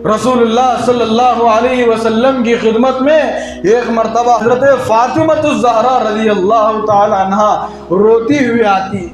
رسول اللہ صلی اللہ علیہ وسلم کی خدمت میں ایک مرتبہ حضرت فاطمہ الزہرا رضی اللہ تعالی عنہ روتی ہوئی آتی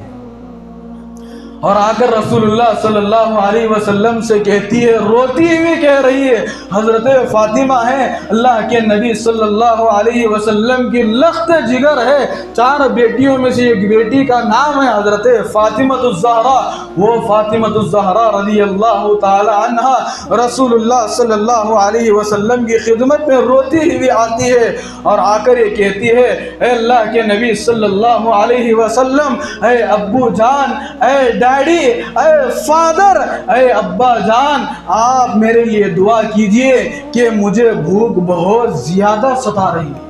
اور آ کر رسول اللہ صلی اللہ علیہ وسلم سے کہتی ہے، روتی ہوئی کہہ رہی ہے، حضرت فاطمہ ہیں، اللہ کے نبی صلی اللہ علیہ وسلم کی لخت جگر ہے، 4 بیٹیوں میں سے ایک بیٹی کا نام ہے حضرت فاطمہ الزہرا، وہ فاطمہ الزہرا رضی اللہ تعالی عنہ رسول اللہ صلی اللہ علیہ وسلم کی خدمت میں روتی ہوئی آتی ہے اور آ کر یہ کہتی ہے، اے اللہ کے نبی صلی اللہ علیہ وسلم، اے ابو جان، اے ڈیڈی، اے فادر، اے ابا جان، آپ میرے لیے دعا کیجئے کہ مجھے بھوک بہت زیادہ ستا رہی ہے۔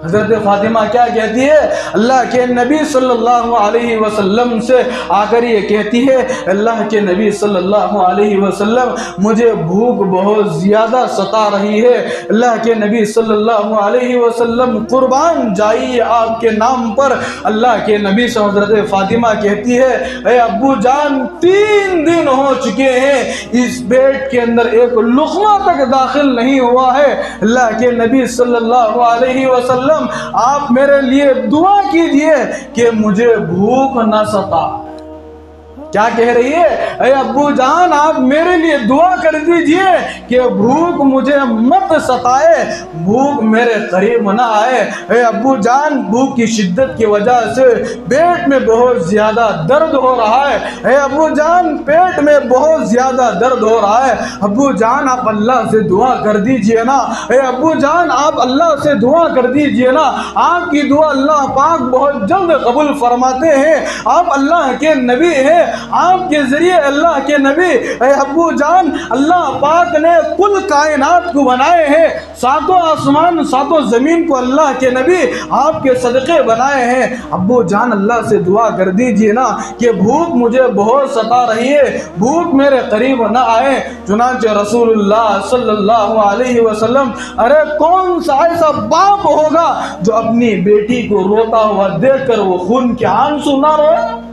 حضرت فاطمہ کیا کہتی ہے؟ اللہ کے نبی صلی اللہ علیہ وسلم سے آ کر یہ کہتی ہے، اللہ کے نبی صلی اللہ علیہ وسلم، مجھے بھوک بہت زیادہ ستا رہی ہے، اللہ کے نبی صلی اللہ علیہ وسلم قربان جائیے آپ کے نام پر۔ اللہ کے نبی سے حضرت فاطمہ کہتی ہے، اے ابو جان، 3 دن ہو چکے ہیں، اس پیٹ کے اندر ایک لقمہ تک داخل نہیں ہوا ہے، اللہ کے نبی صلی اللہ علیہ وسلم آپ میرے لیے دعا کیجئے کہ مجھے بھوک نہ ستا۔ کیا کہہ رہی ہے؟ اے ابو جان، آپ میرے لیے دعا کر دیجئے کہ بھوک مجھے مت ستائے، بھوک میرے قریب نہ آئے۔ اے ابو جان، بھوک کی شدت کی وجہ سے پیٹ میں بہت زیادہ درد ہو رہا ہے، اے ابو جان، پیٹ میں بہت زیادہ درد ہو رہا ہے، ابو جان آپ اللہ سے دعا کر دیجئے نا، اے ابو جان آپ اللہ سے دعا کر دیجئے نا، آپ کی دعا اللہ پاک بہت جلد قبول فرماتے ہیں، آپ اللہ کے نبی ہیں، آپ کے ذریعے اللہ کے نبی، اے ابو جان، اللہ پاک نے کل کائنات کو بنائے ہیں، 7 آسمان 7 زمین کو اللہ کے نبی آپ کے صدقے بنائے ہیں، ابو جان اللہ سے دعا کر دیجئے نا کہ بھوک مجھے بہت ستا رہی ہے، بھوک میرے قریب نہ آئے۔ چنانچہ رسول اللہ صلی اللہ علیہ وسلم، ارے کون سا ایسا باپ ہوگا جو اپنی بیٹی کو روتا ہوا دیکھ کر وہ خون کے آنسو نہ روئے؟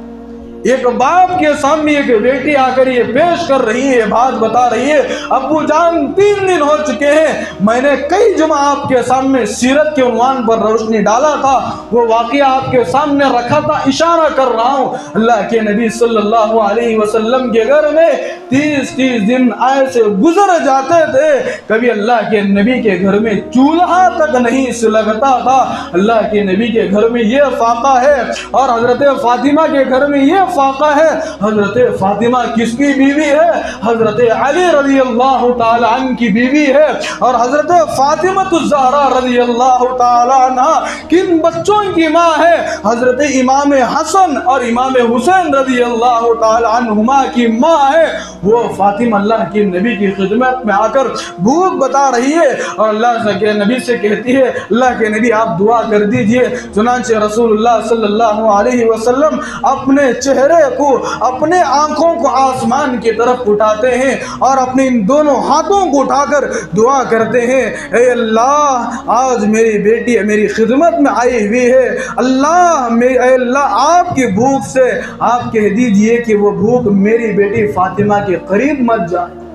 ایک باپ کے سامنے ایک بیٹی آ کر یہ پیش کر رہی ہے، بات بتا رہی ہے، ابو جان 3 دن ہو چکے ہیں، میں نے کئی جمعہ آپ کے سامنے سیرت کے عنوان پر روشنی ڈالا تھا، وہ واقعہ آپ کے سامنے رکھا تھا، اشارہ کر رہا ہوں، اللہ کے نبی صلی اللہ علیہ وسلم کے گھر میں 30 دن ایسے گزر جاتے تھے، کبھی اللہ کے نبی کے گھر میں چولہا تک نہیں سلگتا تھا۔ اللہ کے نبی کے گھر میں یہ فاقہ ہے اور حضرت فاطمہ کے گھر میں یہ فاقہ ہے۔ حضرت فاطمہ کس کی بیوی ہے؟ حضرت علی رضی اللہ تعالی عنہ کی بیوی ہے، اور حضرت فاطمہ الزہرا رضی اللہ تعالی عنہ کن بچوں کی ماں ہے؟ حضرت امام حسن اور امام حسین رضی اللہ تعالی عنہما کی ماں ہے۔ وہ فاطمہ اللہ کے نبی کی خدمت میں آ کر بھوک بتا رہی ہے اور اللہ کے نبی سے کہتی ہے، اللہ کے نبی آپ دعا کر دیجئے۔ چنانچہ رسول اللہ صلی اللہ علیہ وسلم اپنے چہرے کو، اپنے آنکھوں کو آسمان کی طرف اٹھاتے ہیں اور اپنے ان دونوں ہاتھوں کو اٹھا کر دعا کرتے ہیں، اے اللہ آج میری بیٹی میری خدمت میں آئی ہوئی ہے، اے اللہ آپ کی بھوک سے آپ کہہ دیجئے کہ وہ بھوک میری بیٹی فاطمہ کے قریب مت جائے۔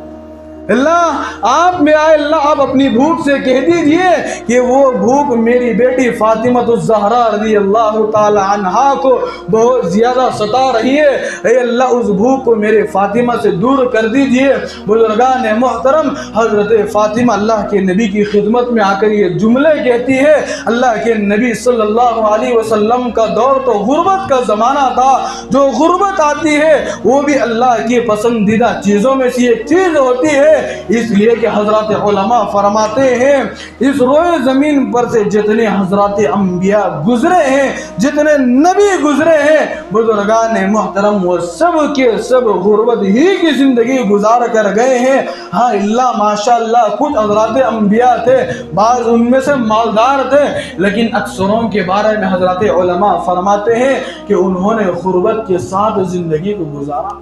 اللہ آپ میں آئے، اللہ آپ اپنی بھوک سے کہہ دیجئے کہ وہ بھوک میری بیٹی فاطمہ الزہرا رضی اللہ تعالی عنہا کو بہت زیادہ ستا رہی ہے، اے اللہ اس بھوک کو میرے فاطمہ سے دور کر دیجئے۔ بزرگان محترم، حضرت فاطمہ اللہ کے نبی کی خدمت میں آ کر یہ جملے کہتی ہے۔ اللہ کے نبی صلی اللہ علیہ وسلم کا دور تو غربت کا زمانہ تھا، جو غربت آتی ہے وہ بھی اللہ کی پسندیدہ چیزوں میں سے ایک چیز ہوتی ہے، اس لیے کہ حضرات علماء فرماتے ہیں اس روئے زمین پر سے جتنے حضرات انبیاء گزرے ہیں، جتنے نبی گزرے ہیں، بزرگان محترم وہ سب کے سب غربت ہی کی زندگی گزار کر گئے ہیں۔ ہاں اللہ ماشاءاللہ کچھ حضرات انبیاء تھے، بعض ان میں سے مالدار تھے، لیکن اکثروں کے بارے میں حضرات علماء فرماتے ہیں کہ انہوں نے غربت کے ساتھ زندگی کو گزارا۔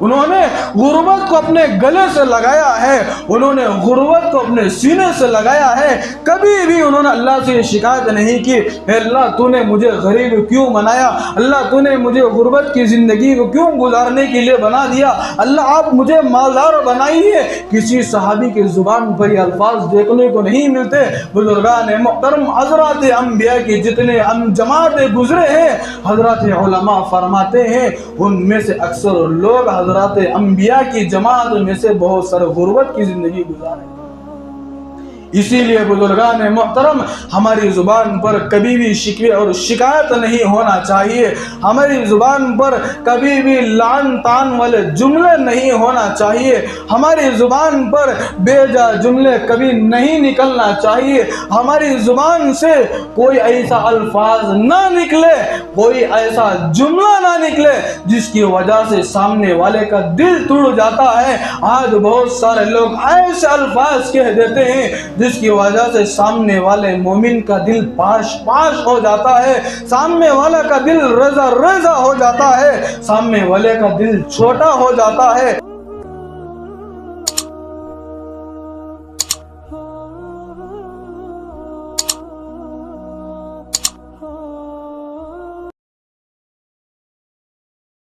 انہوں نے غربت کو اپنے گلے سے لگایا ہے، انہوں نے غربت کو اپنے سینے سے لگایا ہے۔ کبھی بھی انہوں نے اللہ سے یہ شکایت نہیں کی اے اللہ تو نے مجھے غریب کیوں بنایا، اللہ تو نے مجھے غربت کی زندگی کو کیوں گزارنے کے لیے بنا دیا، اللہ آپ مجھے مالدار بنائیے۔ کسی صحابی کی زبان پر یہ الفاظ دیکھنے کو نہیں ملتے۔ بزرگان محترم، حضرات انبیاء کی جتنے جماعتیں گزرے ہیں، حضرات علماء فرماتے ہیں ان میں سے اکثر لوگ حضرات انبیاء کی جماعت میں سے بہت سارے غربت کی زندگی گزارے۔ اسی لیے بزرگان محترم، ہماری زبان پر کبھی بھی شکوے اور شکایت نہیں ہونا چاہیے، ہماری زبان پر کبھی بھی لعن طعن والے جملے نہیں ہونا چاہیے، ہماری زبان پر بے جا جملے کبھی نہیں نکلنا چاہیے، ہماری زبان سے کوئی ایسا الفاظ نہ نکلے، کوئی ایسا جملہ نہ نکلے جس کی وجہ سے سامنے والے کا دل ٹوٹ جاتا ہے۔ آج بہت سارے لوگ ایسے الفاظ کہہ دیتے ہیں جس کی وجہ سے سامنے والے مومن کا دل پاش پاش ہو جاتا ہے، سامنے والا کا دل رزا رزا ہو جاتا ہے، سامنے والے کا دل چھوٹا ہو جاتا ہے۔